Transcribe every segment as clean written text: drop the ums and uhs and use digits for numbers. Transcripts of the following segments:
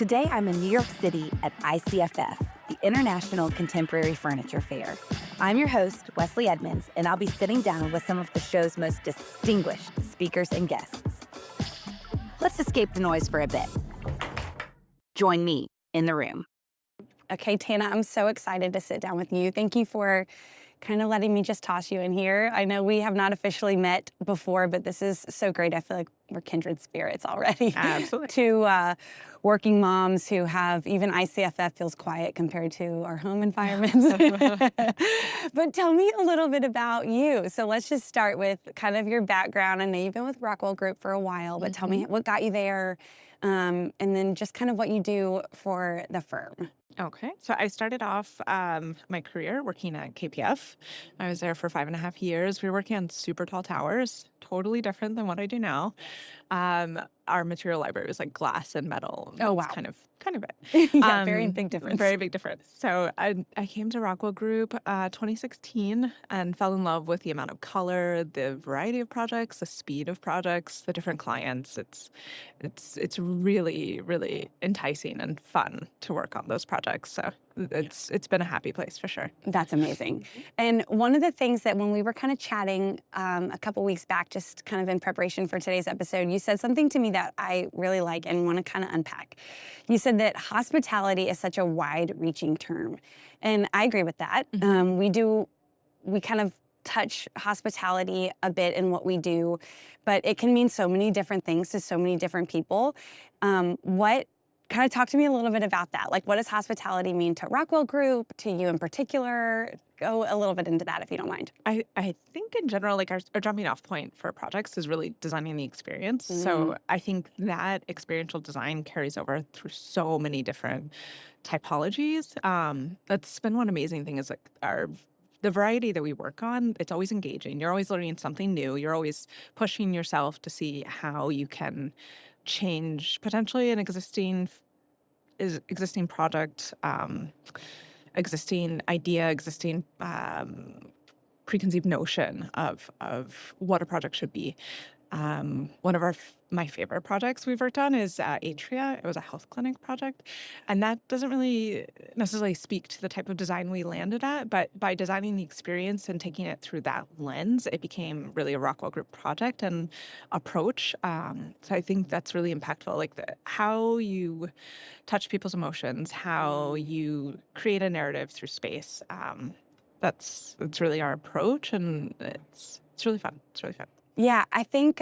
Today, I'm in New York City at ICFF, the International Contemporary Furniture Fair. I'm your host, Wesley Edmonds, and I'll be sitting down with some of the show's most distinguished speakers and guests. Let's escape the noise for a bit. Join me in the room. Okay, Tana, I'm so excited to sit down with you. Thank you for kind of letting me just toss you in here. I know we have not officially met before, but this is so great. I feel like we're kindred spirits already. Absolutely. To working moms who have, even ICFF feels quiet compared to our home environments. But tell me a little bit about you. So let's just start with kind of your background. I know you've been with Rockwell Group for a while, but tell me what got you there, and then just kind of what you do for the firm. Okay. So I started off my career working at KPF. I was there for 5.5 years. We were working on super tall towers, totally different than what I do now. Our material library was like glass and metal. Oh, That's wow. kind of it. Yeah, very big difference. Very big difference. So I came to Rockwell Group 2016 and fell in love with the amount of color, the variety of projects, the speed of projects, the different clients. It's really, really enticing and fun to work on those projects. So it's been a happy place for sure. That's amazing. And one of the things that when we were kind of chatting a couple weeks back, just kind of in preparation for today's episode, you said something to me that I really like and want to kind of unpack. You said that hospitality is such a wide-reaching term. And I agree with that. We kind of touch hospitality a bit in what we do, but it can mean so many different things to so many different people. Kind of talk to me a little bit about that. Like, what does hospitality mean to Rockwell Group, to you in particular? Go a little bit into that if you don't mind. I think in general, like our jumping off point for projects is really designing the experience. So I think that experiential design carries over through so many different typologies. That's been one amazing thing is like the variety that we work on, it's always engaging. You're always learning something new. You're always pushing yourself to see how you can change potentially an existing product, existing idea, existing preconceived notion of what a project should be. One of my favorite projects we've worked on is Atria. It was a health clinic project, and that doesn't really necessarily speak to the type of design we landed at, but by designing the experience and taking it through that lens, it became really a Rockwell Group project and approach. So I think that's really impactful, like how you touch people's emotions, how you create a narrative through space. That's really our approach, and it's really fun. It's really fun. Yeah, I think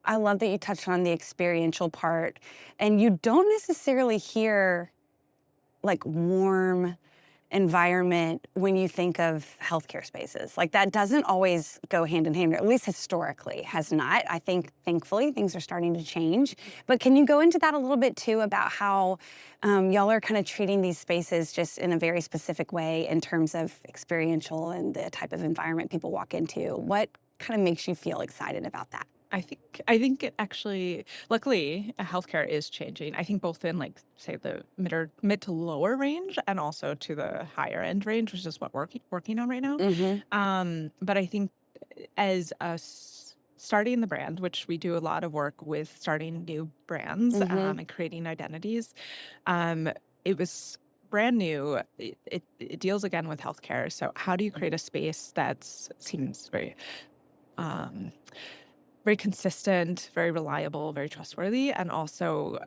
I love that you touched on the experiential part, and you don't necessarily hear like warm environment when you think of healthcare spaces. Like that doesn't always go hand in hand, or at least historically has not. I think thankfully things are starting to change. But can you go into that a little bit too about how y'all are kind of treating these spaces just in a very specific way in terms of experiential and the type of environment people walk into? What kind of makes you feel excited about that? I think it actually, luckily, healthcare is changing. I think both in like say the mid to lower range and also to the higher end range, which is what we're working on right now. But I think as us starting the brand, which we do a lot of work with starting new brands and creating identities, it was brand new. It deals again with healthcare. So how do you create a space that seems very consistent, very reliable, very trustworthy, and also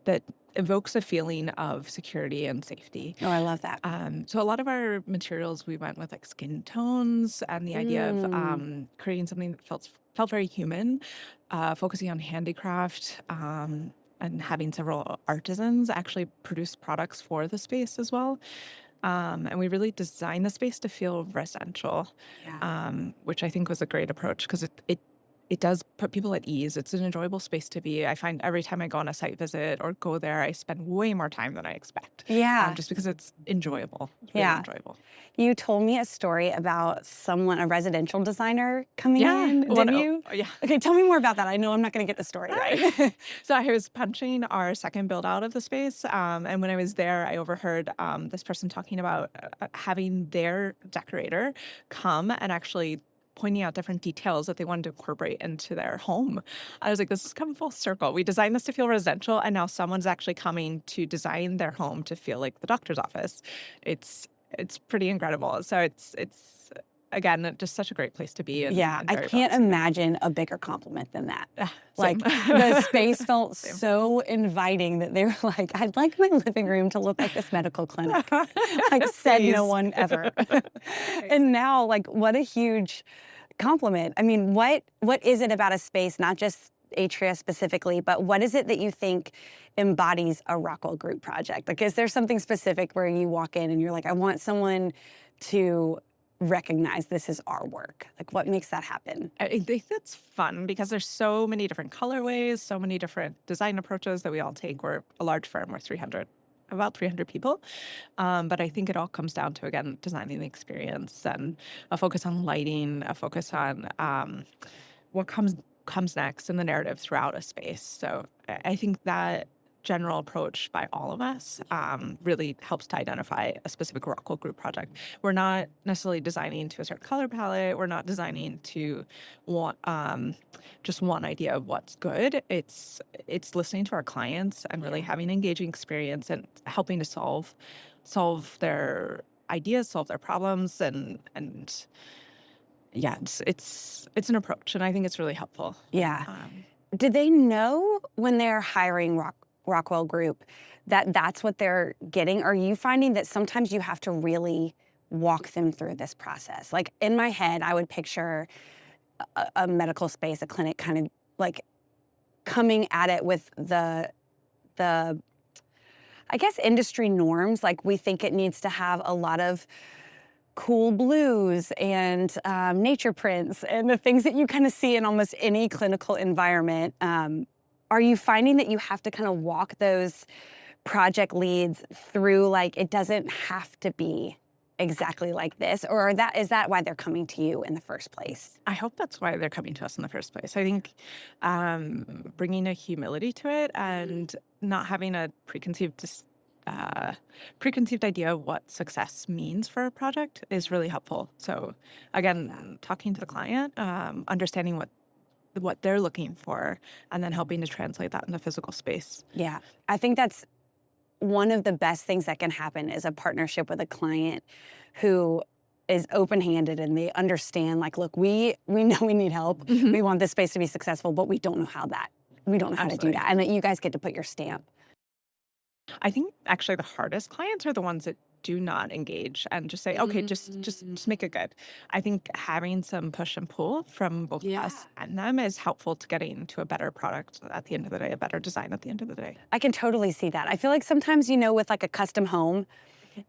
that evokes a feeling of security and safety. Oh, I love that. So a lot of our materials, we went with like skin tones and the idea of creating something that felt very human, focusing on handicraft, and having several artisans actually produce products for the space as well. And we really designed the space to feel residential, which I think was a great approach because it does put people at ease. It's an enjoyable space to be. I find every time I go on a site visit or go there, I spend way more time than I expect. Yeah. Just because it's enjoyable. It's really enjoyable. You told me a story about a residential designer coming in, didn't you? Yeah. Okay, tell me more about that. I know I'm not going to get the story right. So I was punching our second build out of the space. And when I was there, I overheard this person talking about having their decorator come and actually pointing out different details that they wanted to incorporate into their home. I was like, this has come full circle. We designed this to feel residential, and now someone's actually coming to design their home to feel like the doctor's office. It's pretty incredible. So it's again, just such a great place to be. And I very can't welcoming. imagine a bigger compliment than that. Same. Like the space felt so inviting that they were like, I'd like my living room to look like this medical clinic. Like said no one ever. And now, like, what a huge compliment. I mean, what is it about a space, not just Atria specifically, but what is it that you think embodies a Rockwell Group project? Like, is there something specific where you walk in and you're like, I want someone to recognize this is our work? Like, what makes that happen? I think that's fun because there's so many different colorways, so many different design approaches that we all take. We're a large firm, we're about 300 people. But I think it all comes down to, again, designing the experience and a focus on lighting, a focus on what comes next in the narrative throughout a space. So I think that general approach by all of us really helps to identify a specific Rockwell Group project. We're not necessarily designing to a certain color palette. We're not designing to want just one idea of what's good. It's listening to our clients and really having an engaging experience and helping to solve their ideas, solve their problems, and yeah, it's an approach, and I think it's really helpful. Yeah. Did they know when they're hiring Rockwell Group that that's what they're getting? Are you finding that sometimes you have to really walk them through this process? Like, in my head, I would picture a medical space, a clinic, kind of like coming at it with the I guess industry norms. Like, we think it needs to have a lot of cool blues and nature prints and the things that you kind of see in almost any clinical environment. Are you finding that you have to kind of walk those project leads through, like, it doesn't have to be exactly like this? Or is that why they're coming to you in the first place? I hope that's why they're coming to us in the first place. I think bringing a humility to it and not having a preconceived idea of what success means for a project is really helpful. So again, talking to the client, understanding what they're looking for, and then helping to translate that into physical space. Yeah, I think that's one of the best things that can happen is a partnership with a client who is open-handed and they understand, like, look, we know we need help. Mm-hmm. We want this space to be successful, but we don't know how to do that. And that you guys get to put your stamp. I think actually the hardest clients are the ones that do not engage and just say, okay, just make it good. I think having some push and pull from both us and them is helpful to getting to a better product at the end of the day, a better design at the end of the day. I can totally see that. I feel like sometimes, with like a custom home,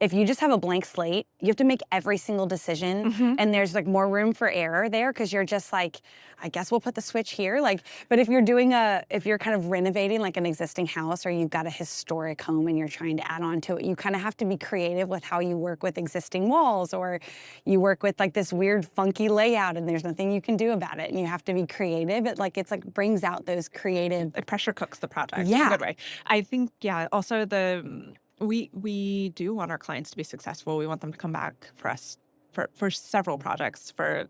if you just have a blank slate, you have to make every single decision, and there's like more room for error there because you're just like, I guess we'll put the switch here. Like, but if you're kind of renovating like an existing house, or you've got a historic home and you're trying to add on to it, you kind of have to be creative with how you work with existing walls, or you work with like this weird funky layout and there's nothing you can do about it, and you have to be creative. It's like brings out those creative. It pressure cooks the project Yeah. in a good way. I think, also we do want our clients to be successful. We want them to come back for us for several projects, for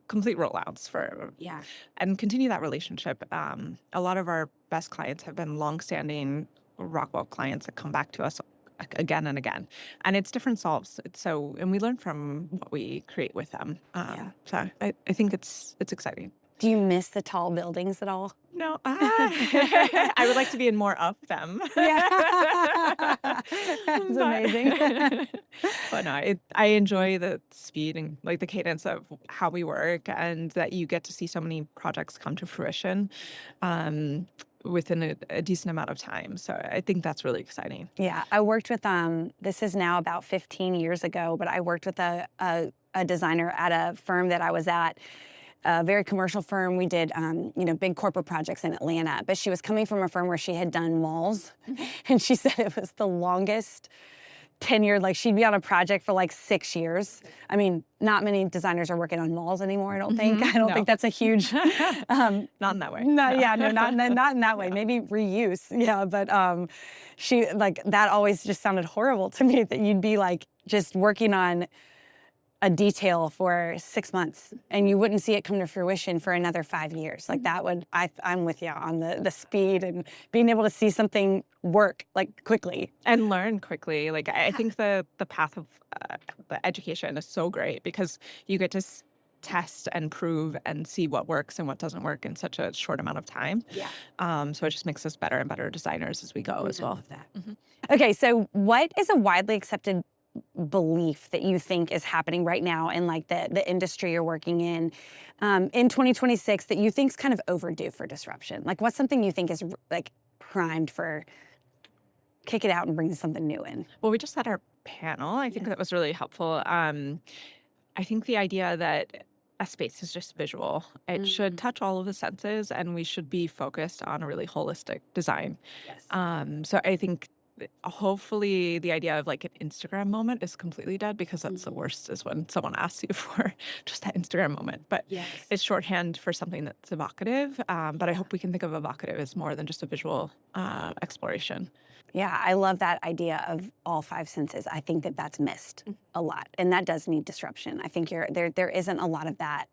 complete rollouts, and continue that relationship. A lot of our best clients have been longstanding Rockwell clients that come back to us again and again, and it's different solves. And we learn from what we create with them. So I think it's exciting. Do you miss the tall buildings at all? No, I would like to be in more of them. Yeah, that's amazing. But no, I enjoy the speed and like the cadence of how we work, and that you get to see so many projects come to fruition within a decent amount of time. So I think that's really exciting. Yeah, I worked with this is now about 15 years ago, but I worked with a designer at a firm that I was at. A very commercial firm. We did, big corporate projects in Atlanta. But she was coming from a firm where she had done malls, and she said it was the longest tenured. Like, she'd be on a project for like 6 years. I mean, not many designers are working on malls anymore. I don't think. I don't think that's a huge. Not in that way. Not in that way. Maybe reuse. Yeah, but she, like, that always just sounded horrible to me. That you'd be like just working on a detail for 6 months and you wouldn't see it come to fruition for another 5 years. Like that would, I'm with you on the speed and being able to see something work like quickly. And learn quickly. Like I think the path of the education is so great because you get to test and prove and see what works and what doesn't work in such a short amount of time. Yeah. So it just makes us better and better designers as we go as well. I love that. Okay, so what is a widely accepted belief that you think is happening right now in like the industry you're working in 2026 that you think's kind of overdue for disruption? Like what's something you think is like primed for kick it out and bring something new in? Well, we just had our panel. I think that was really helpful. I think the idea that a space is just visual. It should touch all of the senses and we should be focused on a really holistic design. Yes. So I think hopefully the idea of like an Instagram moment is completely dead because that's the worst is when someone asks you for just that Instagram moment. But Yes. it's shorthand for something that's evocative. But I hope we can think of evocative as more than just a visual exploration. Yeah, I love that idea of all 5 senses. I think that that's missed a lot, and that does need disruption. I think there isn't a lot of that.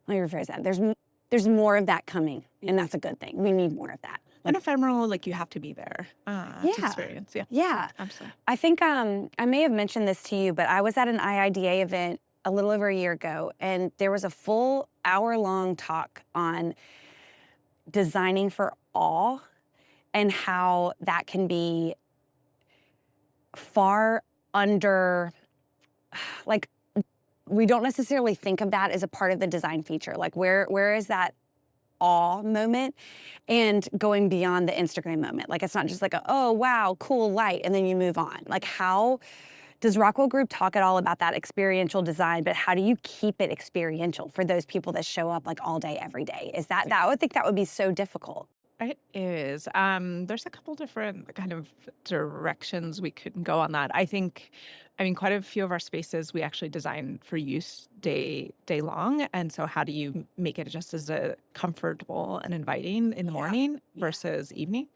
Let me rephrase that. There's more of that coming, and that's a good thing. We need more of that. And ephemeral, like you have to be there to experience. Yeah. Yeah. Absolutely. I think I may have mentioned this to you, but I was at an IIDA event a little over a year ago, and there was a full hour-long talk on designing for awe and how that can be far under, like, we don't necessarily think of that as a part of the design feature. Like, where is that awe moment and going beyond the Instagram moment? Like, it's not just like, oh, wow, cool light, and then you move on. Like, how does Rockwell Group talk at all about that experiential design, but how do you keep it experiential for those people that show up like all day, every day? Is that I would think that would be so difficult. It is. There's a couple different kind of directions we could go on that. I mean, quite a few of our spaces we actually design for use day long. And so how do you make it just as a comfortable and inviting in the morning versus evening?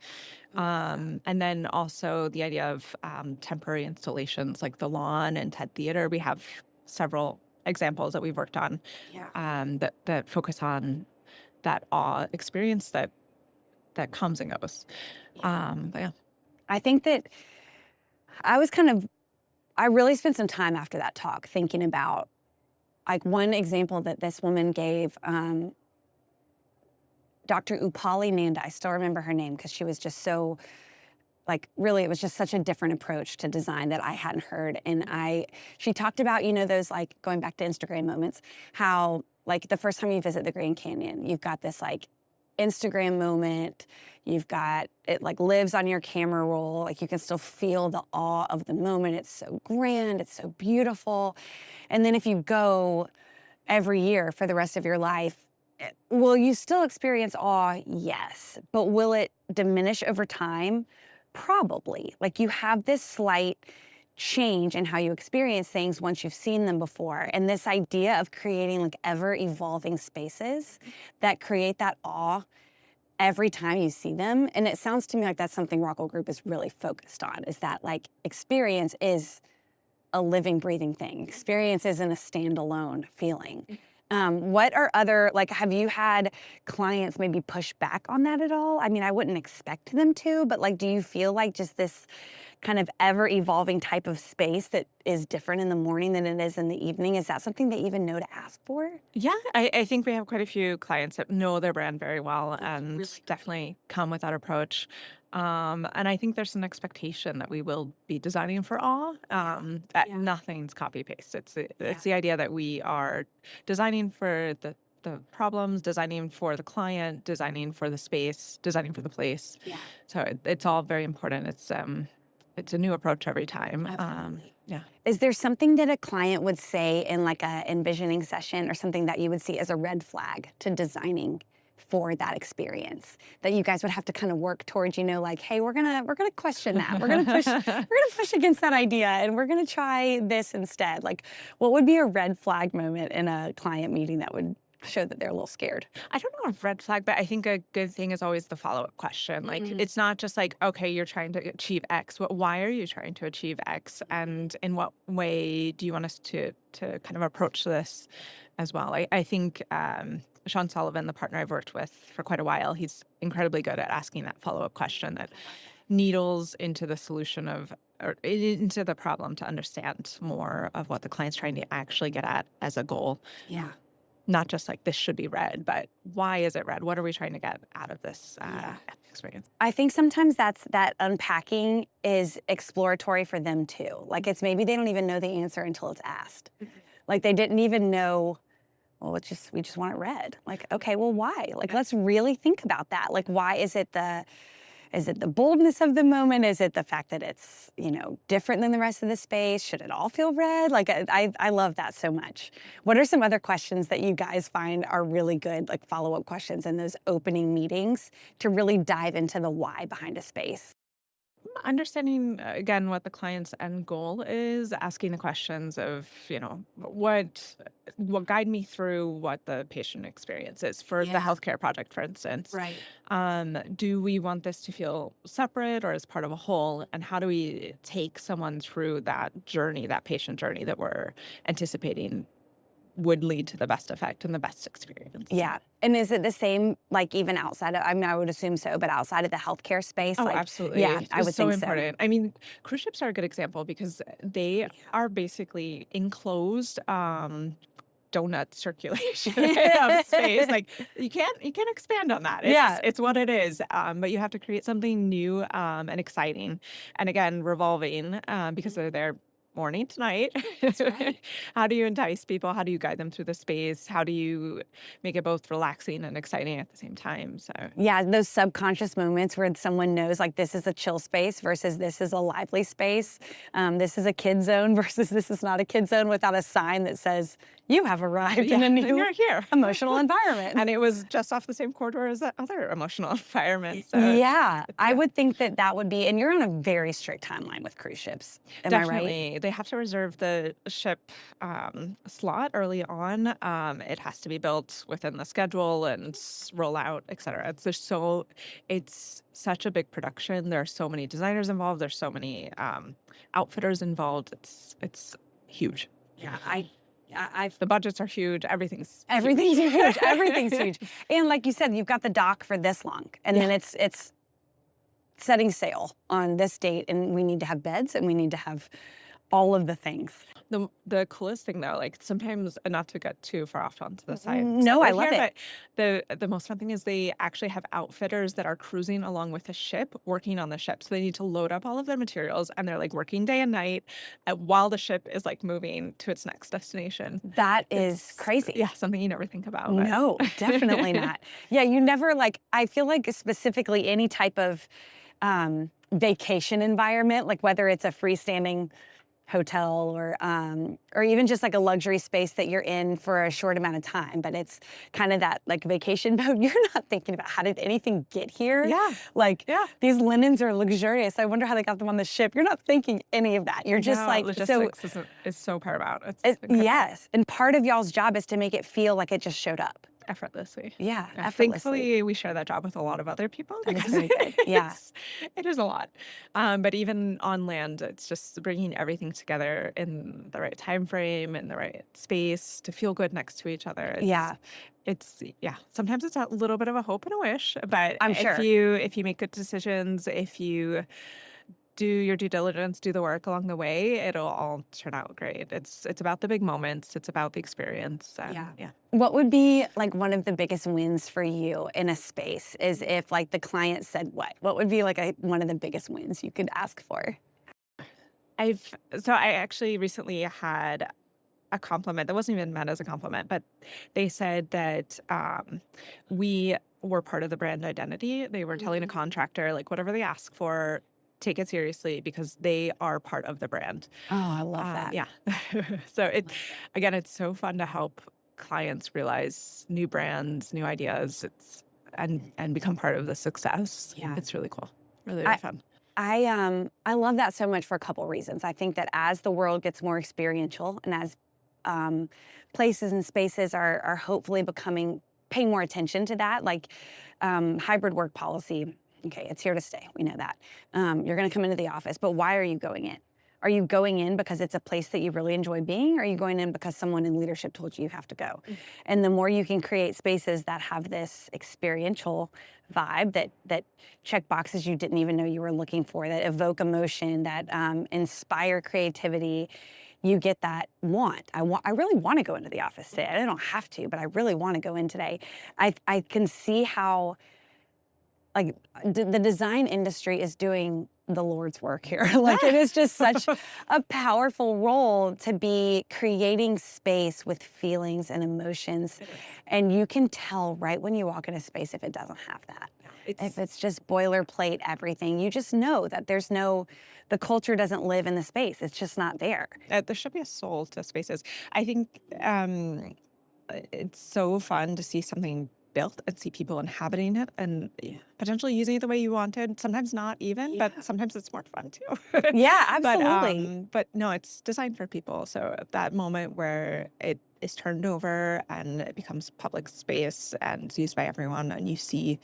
And then also the idea of temporary installations like the Lawn and TED Theater. We have several examples that we've worked on that focus on that awe experience that comes and goes. But yeah. I think that I really spent some time after that talk thinking about like one example that this woman gave, Dr. Upali Nanda. I still remember her name because she was just so, like, really, it was just such a different approach to design that I hadn't heard. And she talked about, those like going back to Instagram moments, how like the first time you visit the Grand Canyon, you've got this like Instagram moment, you've got it like lives on your camera roll, like you can still feel the awe of the moment. It's so grand, it's so beautiful. And then if you go every year for the rest of your life, will you still experience awe? Yes. But will it diminish over time? Probably. Like you have this slight change in how you experience things once you've seen them before. And this idea of creating like ever evolving spaces that create that awe every time you see them. And it sounds to me like that's something Rockwell Group is really focused on, is that like experience is a living, breathing thing. Experience isn't a standalone feeling. What are other, like, have you had clients maybe push back on that at all? I mean, I wouldn't expect them to, but like, do you feel like just this kind of ever-evolving type of space that is different in the morning than it is in the evening? Is that something they even know to ask for? Yeah, I think we have quite a few clients that know their brand very well and really definitely come with that approach. And I think there's an expectation that we will be designing for awe, that nothing's copy-paste. It's the idea that we are designing for the problems, designing for the client, designing for the space, designing for the place. Yeah. So it's all very important. It's a new approach every time. Yeah. Is there something that a client would say in like a envisioning session or something that you would see as a red flag to designing for that experience that you guys would have to kind of work towards, like, hey, we're gonna question that. We're gonna push against that idea and we're gonna try this instead. Like, what would be a red flag moment in a client meeting that would show that they're a little scared? I don't know if red flag, but I think a good thing is always the follow-up question. Like, it's not just like, okay, you're trying to achieve X, but why are you trying to achieve X? And in what way do you want us to kind of approach this as well? I think Sean Sullivan, the partner I've worked with for quite a while, he's incredibly good at asking that follow-up question that needles into the solution of, or into the problem to understand more of what the client's trying to actually get at as a goal. Yeah. Not just like this should be red, but why is it red? What are we trying to get out of this experience? I think sometimes that unpacking is exploratory for them too. Like it's maybe they don't even know the answer until it's asked. Like they didn't even know, well, we just want it red. Like, okay, well, why? Like, let's really think about that. Like, why is it the boldness of the moment? Is it the fact that it's, different than the rest of the space? Should it all feel red? Like, I love that so much. What are some other questions that you guys find are really good, like follow-up questions in those opening meetings to really dive into the why behind a space? Understanding again what the client's end goal is, asking the questions of, what will guide me through what the patient experience is for the healthcare project, for instance. Right. Do we want this to feel separate or as part of a whole? And how do we take someone through that journey, that patient journey that we're anticipating would lead to the best effect and the best experience? Yeah. And is it the same, like even outside of, I would assume so, but outside of the healthcare space? Oh, like, absolutely. Yeah, I It's would so think important. I mean, cruise ships are a good example because they are basically enclosed donut circulation of space. Like you can't expand on that. It's what it is. But you have to create something new and exciting, and again revolving because they're there morning to night. That's right. How do you entice people? How do you guide them through the space? How do you make it both relaxing and exciting at the same time? So Yeah, those subconscious moments where someone knows like this is a chill space versus this is a lively space. This is a kid zone versus this is not a kid zone, without a sign that says you have arrived in a new you're here. emotional environment. And it was just off the same corridor as that other emotional environment. So yeah, I would think that would be, and you're on a very strict timeline with cruise ships. Am I right? Definitely. They have to reserve the ship slot early on. It has to be built within the schedule and roll out, et cetera. It's such a big production. There are so many designers involved. There's so many outfitters involved. It's huge. Yeah, the budgets are huge. Everything's huge. Everything's huge. And like you said, you've got the dock for this long, and then it's setting sail on this date, and we need to have beds, and we need to have all of the things. The coolest thing though, like sometimes, not to get too far off onto the side. No, I love it. But the most fun thing is they actually have outfitters that are cruising along with the ship, working on the ship. So they need to load up all of their materials, and they're like working day and night while the ship is like moving to its next destination. That is crazy. Yeah, something you never think about. No, definitely not. Yeah, you never I feel like specifically any type of vacation environment, like whether it's a freestanding hotel or even just like a luxury space that you're in for a short amount of time, but it's kind of that like vacation mode. You're not thinking about how did anything get here? These linens are luxurious. I wonder how they got them on the ship. You're not thinking any of that. You're just like, logistics is so paramount. Yes, and part of y'all's job is to make it feel like it just showed up. Effortlessly. Yeah, effortlessly. Thankfully, we share that job with a lot of other people because it is a lot. But even on land, it's just bringing everything together in the right time frame, in the right space to feel good next to each other. Sometimes it's a little bit of a hope and a wish, but I'm sure if you make good decisions, if you do your due diligence, do the work along the way, it'll all turn out great. It's about the big moments. It's about the experience. What would be like one of the biggest wins for you in a space is if like the client said what? What would be like one of the biggest wins you could ask for? I actually recently had a compliment that wasn't even meant as a compliment, but they said that we were part of the brand identity. They were telling a contractor, like, whatever they ask for, take it seriously because they are part of the brand. Oh, I love that. Yeah. So it's so fun to help clients realize new brands, new ideas, and become part of the success. Yeah. It's really cool. Really, really fun. I love that so much for a couple reasons. I think that as the world gets more experiential and as places and spaces are hopefully paying more attention to that, like hybrid work policy. Okay, it's here to stay. We know that. You're going to come into the office, but why are you going in? Are you going in because it's a place that you really enjoy being? Or are you going in because someone in leadership told you have to go? Mm-hmm. And the more you can create spaces that have this experiential vibe, that check boxes you didn't even know you were looking for, that evoke emotion, that inspire creativity, you get that want. I really want to go into the office today. I don't have to, but I really want to go in today. I can see how like the design industry is doing the Lord's work here. Like it is just such a powerful role to be creating space with feelings and emotions. And you can tell right when you walk in a space if it doesn't have that. If it's just boilerplate everything, you just know that the culture doesn't live in the space. It's just not there. There should be a soul to spaces. I think it's so fun to see something built and see people inhabiting it and potentially using it the way you wanted. Sometimes not even, but sometimes it's more fun too. Yeah, absolutely. But no, it's designed for people. So at that moment where it is turned over and it becomes public space and it's used by everyone, and you see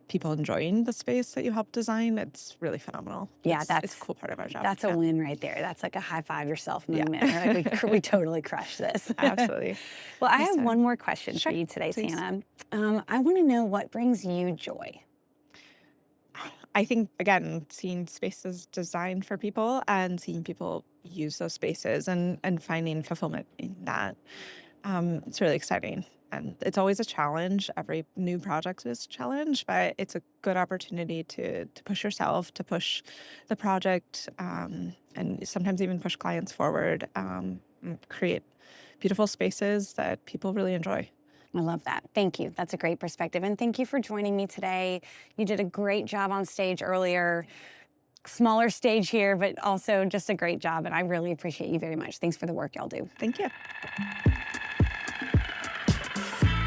people enjoying the space that you helped design, it's really phenomenal. Yeah, it's a cool part of our job. That's a win right there. That's like a high five yourself moment. Yeah. Like we totally crushed this. Absolutely. Well, I have one more question Sure, for you today, please. Tana. I want to know what brings you joy. I think, again, seeing spaces designed for people and seeing people use those spaces and finding fulfillment in that, it's really exciting. And it's always a challenge. Every new project is a challenge, but it's a good opportunity to push yourself, to push the project, and sometimes even push clients forward, and create beautiful spaces that people really enjoy. I love that. Thank you. That's a great perspective. And thank you for joining me today. You did a great job on stage earlier. Smaller stage here, but also just a great job. And I really appreciate you very much. Thanks for the work y'all do. Thank you.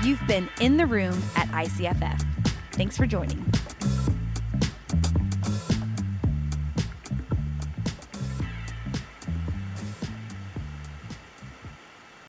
You've been in the room at ICFF. Thanks for joining.